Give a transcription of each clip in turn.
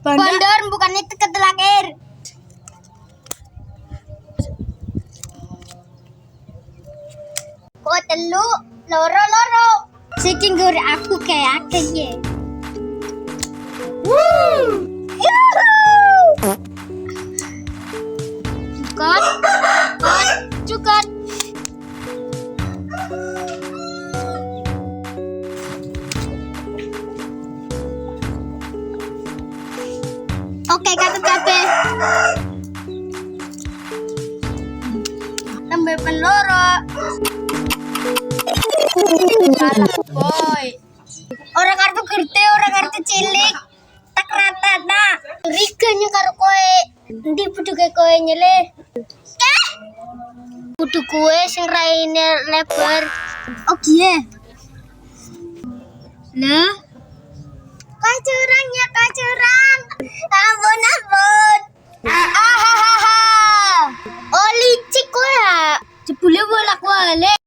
Bandar bukan itu ketelakir. Kok telu loro. Saking gore aku kayak akeh. Cukat. Oke, kata kabeh. Tambah penloro. Salah, boy. Orang kartu gede, orang kartu cilik. Tak rata, tak. Riganya karo kowe. Ndi kudu kowe nyele. Kudu kowe sing raine lebar. Oh iya. Lah. Kacurang. Ampun. Oh licik kowe ya. Jebule bolak-balik.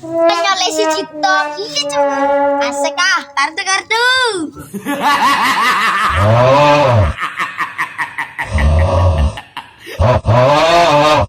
Nyolek si Cipto. Iya, Cuk. Asik ah, kartu. Oh.